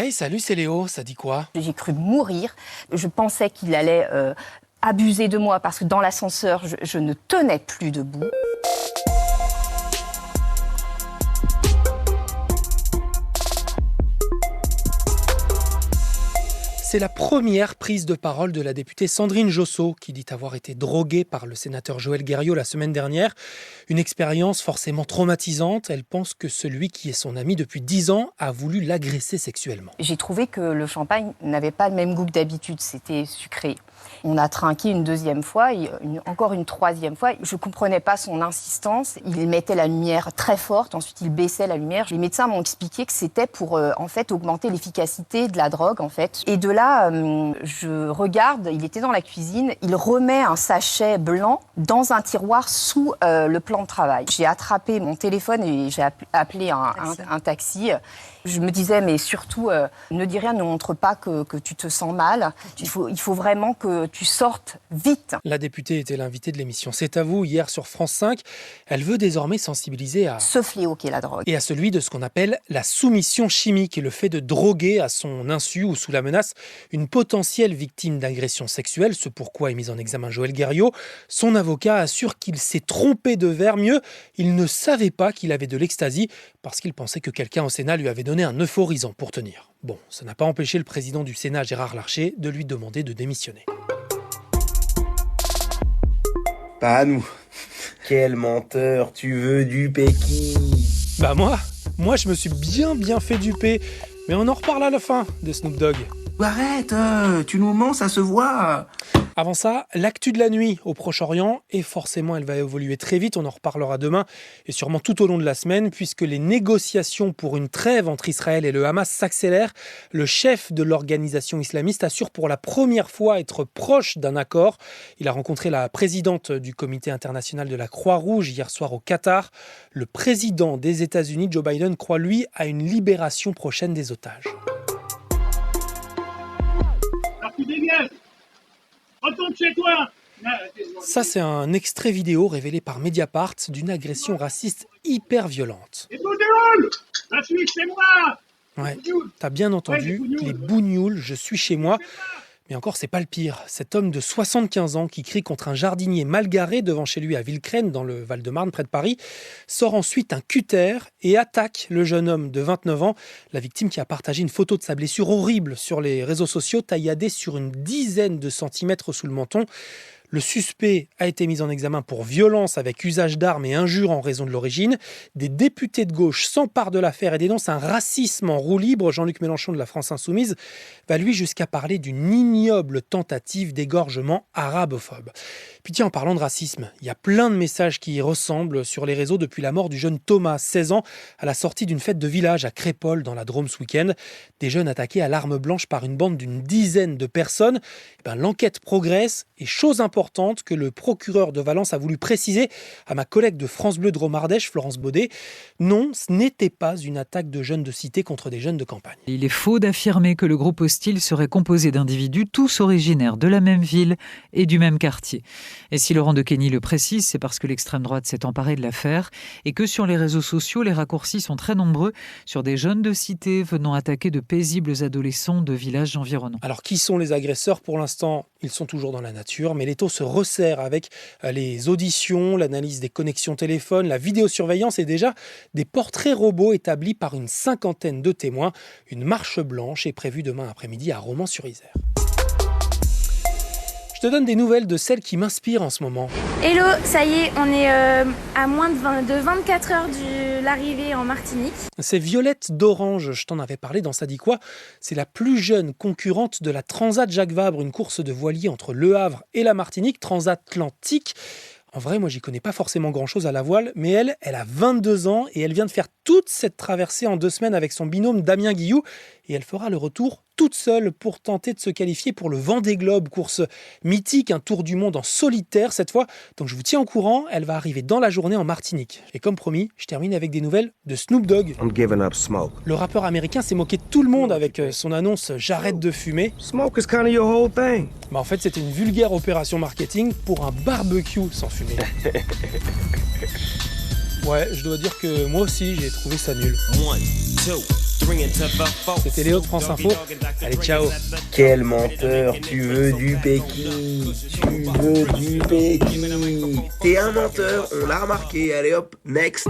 Hey, salut, c'est Léo, ça dit quoi? J'ai cru mourir. Je pensais qu'il allait abuser de moi parce que dans l'ascenseur, je ne tenais plus debout. C'est la première prise de parole de la députée Sandrine Josso, qui dit avoir été droguée par le sénateur Joël Guerriau la semaine dernière. Une expérience forcément traumatisante. Elle pense que celui qui est son ami depuis 10 ans a voulu l'agresser sexuellement. J'ai trouvé que le champagne n'avait pas le même goût que d'habitude, c'était sucré. On a trinqué une deuxième fois, et encore une troisième fois. Je ne comprenais pas son insistance. Il mettait la lumière très forte, ensuite il baissait la lumière. Les médecins m'ont expliqué que c'était pour en fait augmenter l'efficacité de la drogue en fait. Et de là, je regarde, il était dans la cuisine, il remet un sachet blanc dans un tiroir sous le plan de travail. J'ai attrapé mon téléphone et j'ai appelé un taxi. Je me disais, mais surtout, ne dis rien, ne montre pas que tu te sens mal. Il faut vraiment que tu sortes vite. La députée était l'invitée de l'émission C'est à vous, hier sur France 5. Elle veut désormais sensibiliser à ce fléau qu'est la drogue. Et à celui de ce qu'on appelle la soumission chimique et le fait de droguer à son insu ou sous la menace une potentielle victime d'agression sexuelle, ce pourquoi est mis en examen Joël Guerriau. Son avocat assure qu'il s'est trompé de verre. Mieux, il ne savait pas qu'il avait de l'ecstasy parce qu'il pensait que quelqu'un au Sénat lui avait donné un euphorisant pour tenir. Bon, ça n'a pas empêché le président du Sénat, Gérard Larcher, de lui demander de démissionner. Pas à nous. Quel menteur, tu veux duper qui? Bah moi je me suis bien fait duper. Mais on en reparle à la fin de Snoop Dogg. Arrête, tu nous mens, ça se voit. Avant ça, l'actu de la nuit au Proche-Orient, et forcément elle va évoluer très vite, on en reparlera demain et sûrement tout au long de la semaine, puisque les négociations pour une trêve entre Israël et le Hamas s'accélèrent. Le chef de l'organisation islamiste assure pour la première fois être proche d'un accord. Il a rencontré la présidente du comité international de la Croix-Rouge hier soir au Qatar. Le président des États-Unis, Joe Biden, croit lui à une libération prochaine des otages. Tu dégages. Retourne chez toi. Ça, c'est un extrait vidéo révélé par Mediapart d'une agression raciste hyper violente. Les bougnoules, je suis chez moi. Ouais, t'as bien entendu, les bougnoules, je suis chez moi. Mais encore, c'est pas le pire. Cet homme de 75 ans qui crie contre un jardinier mal garé devant chez lui à Villecresnes, dans le Val-de-Marne, près de Paris, sort ensuite un cutter et attaque le jeune homme de 29 ans. La victime qui a partagé une photo de sa blessure horrible sur les réseaux sociaux, tailladée sur une dizaine de centimètres sous le menton. Le suspect a été mis en examen pour violence avec usage d'armes et injures en raison de l'origine. Des députés de gauche s'emparent de l'affaire et dénoncent un racisme en roue libre. Jean-Luc Mélenchon de la France Insoumise va lui jusqu'à parler d'une ignoble tentative d'égorgement arabophobe. Puis tiens, en parlant de racisme, il y a plein de messages qui y ressemblent sur les réseaux depuis la mort du jeune Thomas, 16 ans, à la sortie d'une fête de village à Crépol dans la Drôme ce week-end. Des jeunes attaqués à l'arme blanche par une bande d'une dizaine de personnes. L'enquête progresse et chose importante que le procureur de Valence a voulu préciser à ma collègue de France Bleu Drôme Ardèche, Florence Baudet. Non, ce n'était pas une attaque de jeunes de cité contre des jeunes de campagne. Il est faux d'affirmer que le groupe hostile serait composé d'individus tous originaires de la même ville et du même quartier. Et si Laurent Dequeny le précise, c'est parce que l'extrême droite s'est emparée de l'affaire et que sur les réseaux sociaux, les raccourcis sont très nombreux sur des jeunes de cité venant attaquer de paisibles adolescents de villages environnants. Alors qui sont les agresseurs? Pour l'instant, ils sont toujours dans la nature, mais l'étau se resserre avec les auditions, l'analyse des connexions téléphones, la vidéosurveillance et déjà des portraits robots établis par une cinquantaine de témoins. Une marche blanche est prévue demain après-midi à Romans-sur-Isère. Je te donne des nouvelles de celles qui m'inspirent en ce moment. Hello, ça y est, on est à moins de 24 heures de l'arrivée en Martinique. C'est Violette d'Orange, je t'en avais parlé dans Ça dit quoi. C'est la plus jeune concurrente de la Transat Jacques Vabre, une course de voilier entre Le Havre et la Martinique, transatlantique. En vrai, moi, j'y connais pas forcément grand-chose à la voile, mais elle a 22 ans et elle vient de faire toute cette traversée en 2 semaines avec son binôme Damien Guillou. Et elle fera le retour toute seule pour tenter de se qualifier pour le Vendée Globe, course mythique, un tour du monde en solitaire cette fois. Donc je vous tiens au courant, elle va arriver dans la journée en Martinique. Et comme promis, je termine avec des nouvelles de Snoop Dogg. I'm giving up smoke. Le rappeur américain s'est moqué de tout le monde avec son annonce « J'arrête de fumer ». Smoke is kind of your whole thing. En fait, c'était une vulgaire opération marketing pour un barbecue sans fumer. Ouais, je dois dire que moi aussi, j'ai trouvé ça nul. 1, 2, C'était Léo de France Info. Allez, ciao. Quel menteur, tu veux du péki. Tu veux du péki. T'es un menteur, on l'a remarqué. Allez hop, next.